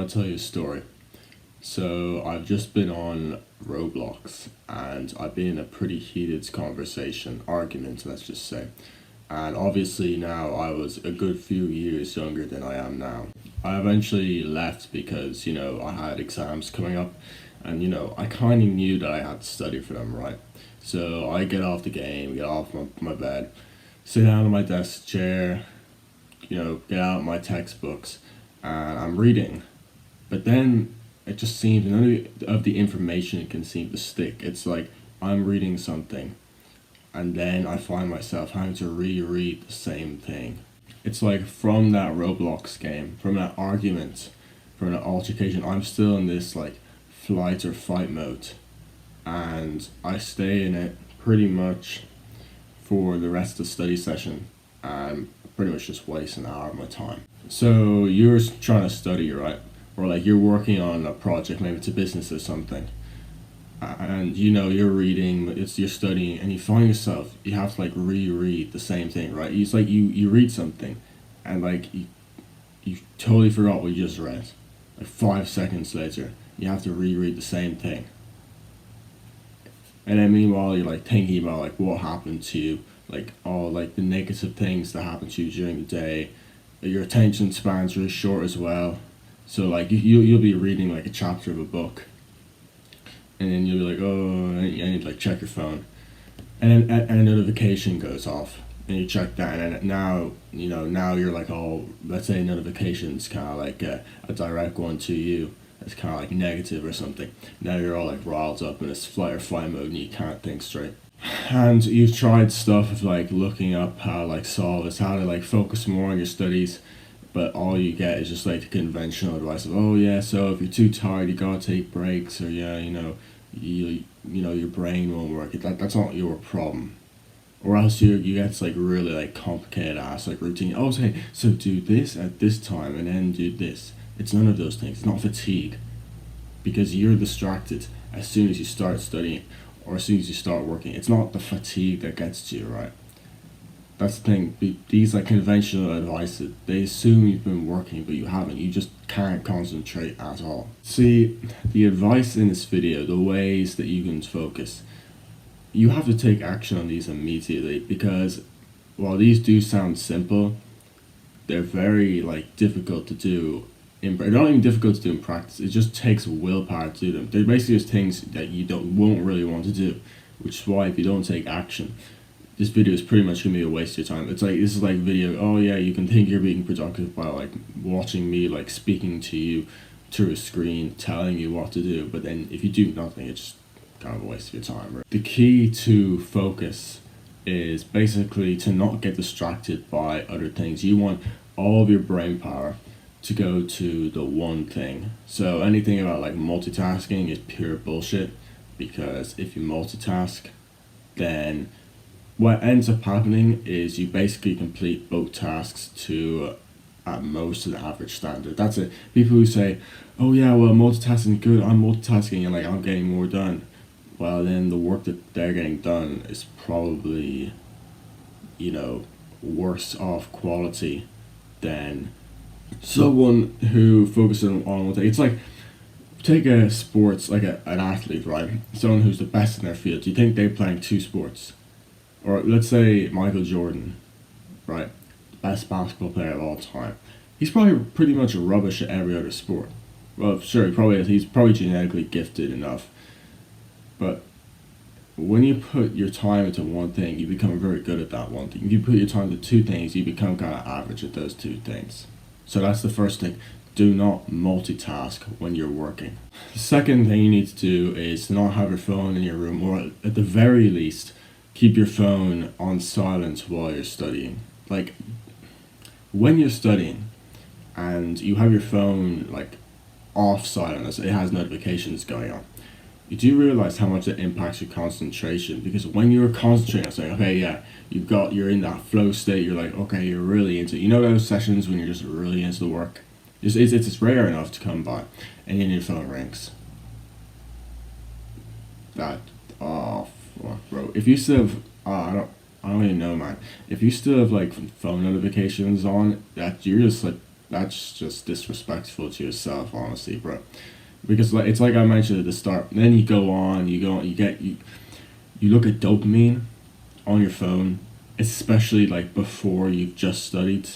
want to tell you a story. So I've just been on Roblox and I've been in a pretty heated argument, let's just say. And obviously now I was a good few years younger than I am now. I eventually left because, I had exams coming up and, I kind of knew that I had to study for them, right? So I get off the game, get off my bed, sit down in my desk chair, get out my textbooks, and I'm reading. But then it just seems none of the information can seem to stick. It's like I'm reading something, and then I find myself having to reread the same thing. It's like from that Roblox game, from that argument, from that altercation, I'm still in this like flight or fight mode, and I stay in it pretty much for the rest of the study session, and pretty much just waste an hour of my time. So you're trying to study, right? Or like you're working on a project, maybe it's a business or something, and you're reading, you're studying, and you find yourself you have to like reread the same thing, right? It's like you read something, and like you totally forgot what you just read. Like 5 seconds later, you have to reread the same thing. And then meanwhile, you're like thinking about like what happened to you, like all like the negative things that happened to you during the day. Your attention span's really short as well. So like you'll be reading like a chapter of a book, and then you'll be like, oh, I need to like check your phone, and then a notification goes off, and you check that, and now now you're like, oh, let's say notification's kind of like a direct one to you. It's kind of like negative or something. Now you're all like riled up in this flight or fly mode, and you can't think straight. And you've tried stuff of like looking up how to like solve this, how to like focus more on your studies, but all you get is just like the conventional advice of, oh yeah, so if you're too tired you gotta take breaks, or yeah, your brain won't work. That's not your problem. Or else you get this like really like complicated ass like routine. Oh, so do this at this time and then do this. It's none of those things. It's not fatigue, because you're distracted as soon as you start studying or as soon as you start working. It's not the fatigue that gets to you, right? That's the thing. These like conventional advice, they assume you've been working, but you haven't. You just can't concentrate at all. See, the advice in this video, the ways that you can focus, you have to take action on these immediately, because while these do sound simple, they're very like difficult to do. They're not even difficult to do in practice. It just takes willpower to do them. They're basically just things that you won't really want to do, which is why if you don't take action, this video is pretty much gonna be a waste of your time. This is like video. Oh yeah, you can think you're being productive by like watching me like speaking to you through a screen, telling you what to do. But then if you do nothing, it's just kind of a waste of your time. Right? The key to focus is basically to not get distracted by other things. You want all of your brain power to go to the one thing. So anything about like multitasking is pure bullshit, because if you multitask, then what ends up happening is you basically complete both tasks to at most an average standard. That's it. People who say, oh yeah, well, multitasking is good, I'm multitasking and like I'm getting more done. Well, then the work that they're getting done is probably, worse off quality than someone who focuses on one thing. It's like, take a sports, like an athlete, right? Someone who's the best in their field. Do you think they're playing two sports? Or let's say Michael Jordan, right? The best basketball player of all time. He's probably pretty much rubbish at every other sport. Well, sure, he probably is. He's probably genetically gifted enough. But when you put your time into one thing, you become very good at that one thing. If you put your time into two things, you become kind of average at those two things. So that's the first thing. Do not multitask when you're working. The second thing you need to do is to not have your phone in your room, or at the very least, keep your phone on silent while you're studying. Like, when you're studying and you have your phone like off silent, it has notifications going on, you do realize how much it impacts your concentration. Because when you're concentrating on saying, okay, yeah, you're in that flow state, you're like, okay, you're really into it. You know those sessions when you're just really into the work? It's rare enough to come by, and then your phone rings. Oh, bro. If you still have, I don't even know, man. If you still have like phone notifications on, that you're just like That's just disrespectful to yourself, honestly, bro. Because like it's like I mentioned at the start. Then you go on, you look at dopamine on your phone, especially like before you've just studied.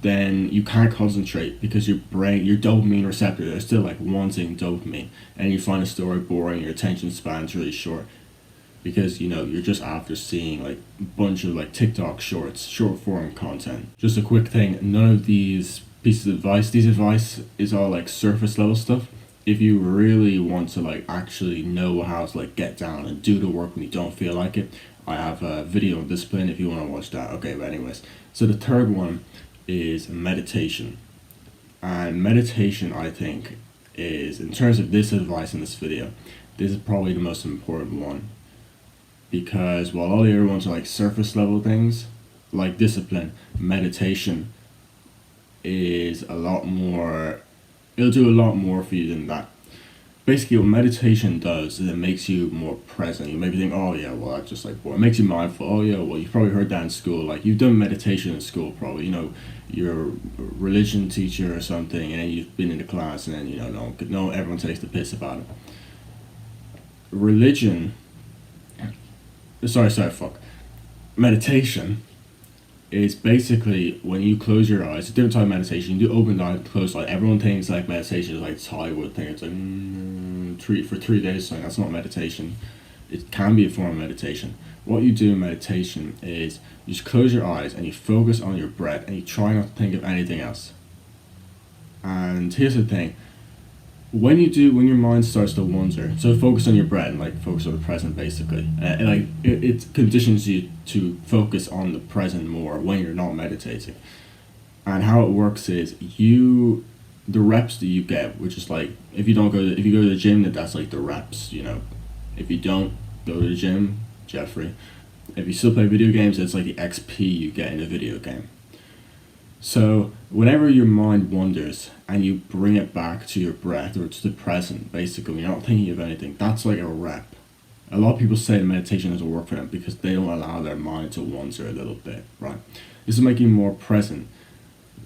Then you can't concentrate because your brain, your dopamine receptors are still like wanting dopamine, and you find a story boring. Your attention span's really short because you're just after seeing like a bunch of like TikTok shorts, short form content. Just a quick thing: none of these pieces of advice, these advice is all like surface level stuff. If you really want to like actually know how to like get down and do the work when you don't feel like it, I have a video on discipline if you want to watch that. Okay, but anyways, so the third one is meditation, and meditation I think is, in terms of this advice in this video, this is probably the most important one, because while all the other ones are like surface level things, like discipline, meditation is a lot more, it'll do a lot more for you than that. Basically what meditation does is it makes you more present. You maybe think, oh yeah, well that's just like boring. It makes you mindful. Oh yeah, well you've probably heard that in school. Like you've done meditation in school probably, your religion teacher or something, and then you've been in the class, and then no everyone takes the piss about it. Religion, fuck. Meditation is basically when you close your eyes. It's a different type of meditation. You do open the eye, close the eye. Everyone thinks like meditation is like this Hollywood thing. It's like for 3 days. So that's not meditation. It can be a form of meditation. What you do in meditation is you just close your eyes and you focus on your breath and you try not to think of anything else. And here's the thing: when your mind starts to wander, so focus on your breath and like focus on the present basically. It conditions you to focus on the present more when you're not meditating. And how it works is the reps that you get, which is like if you go to the gym, that's like the reps. If you don't go to the gym, Jeffrey. If you still play video games, it's like the XP you get in a video game. So whenever your mind wanders and you bring it back to your breath or to the present, basically you're not thinking of anything, that's like a rep. A lot of people say that meditation doesn't work for them because they don't allow their mind to wander a little bit, right? This is making you more present,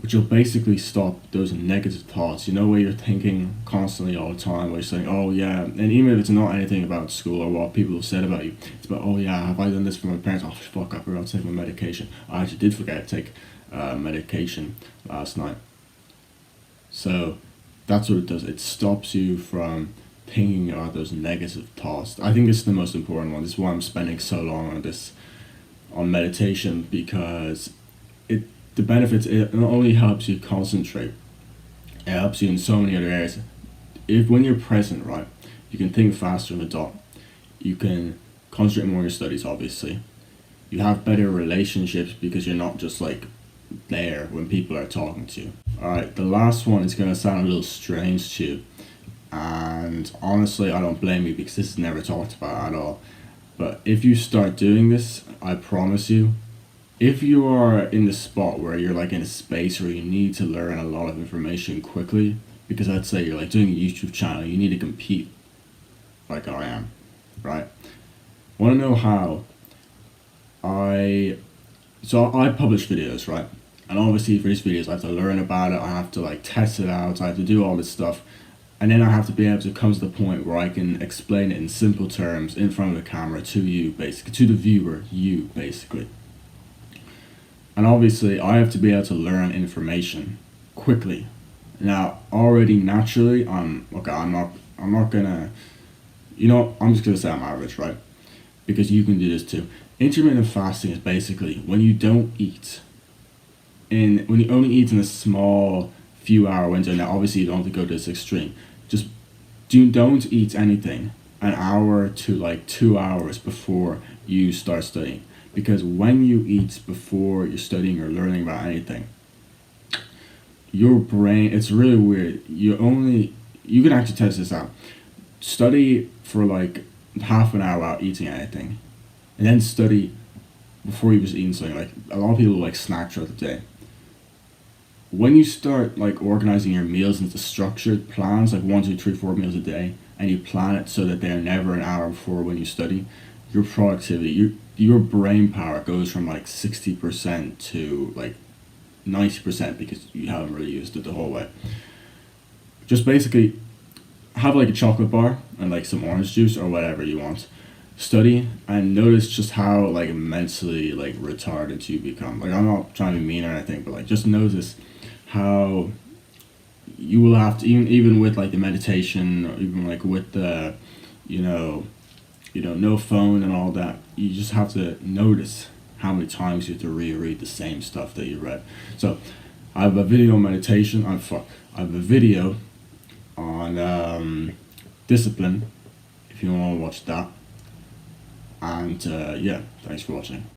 which will basically stop those negative thoughts, where you're thinking constantly all the time, where you're saying, oh yeah, and even if it's not anything about school or what people have said about you, it's about, oh yeah, have I done this for my parents? Oh fuck, I forgot to take my medication. I actually did forget to take medication last night. So that's what it does. It stops you from thinking about those negative thoughts. I think this is the most important one. This is why I'm spending so long on meditation, because the benefits, it not only helps you concentrate, it helps you in so many other areas. When you're present, right, you can think faster in the dot. You can concentrate more on your studies, obviously. You have better relationships because you're not just like there when people are talking to you. Alright, the last one is going to sound a little strange to you, and honestly I don't blame you because this is never talked about at all. But if you start doing this, I promise you, if you are in the spot where you're like in a space where you need to learn a lot of information quickly, because let's say you're like doing a YouTube channel, you need to compete like I am, right? Want to know how? I publish videos, right? And obviously for these videos I have to learn about it, I have to like test it out, I have to do all this stuff, and then I have to be able to come to the point where I can explain it in simple terms in front of the camera to you, basically, to the viewer, you basically. And obviously I have to be able to learn information quickly. Now already naturally I'm not gonna, I'm just gonna say I'm average, right? Because you can do this too. Intermittent fasting is basically when you don't eat, and when you only eat in a small few hour window. Now obviously you don't have to go to this extreme. Just don't eat anything an hour to like 2 hours before you start studying. Because when you eat before you're studying or learning about anything, your brain, it's really weird. You can actually test this out. Study for like half an hour without eating anything, and then study before you was eating something. Like a lot of people like snack throughout the day. When you start like organizing your meals into structured plans, like 1, 2, 3, 4 meals a day, and you plan it so that they're never an hour before when you study, your productivity, your brain power goes from like 60% to like 90% because you haven't really used it the whole way. Just basically have like a chocolate bar and like some orange juice or whatever you want. Study and notice just how like mentally like retarded you become. Like I'm not trying to be mean or anything, but like just notice how you will have to, even with like the meditation, or even like with the, you know, no phone and all that. You just have to notice how many times you have to reread the same stuff that you read. So I have a video on meditation. I have a video on discipline if you want to watch that. And yeah, thanks for watching.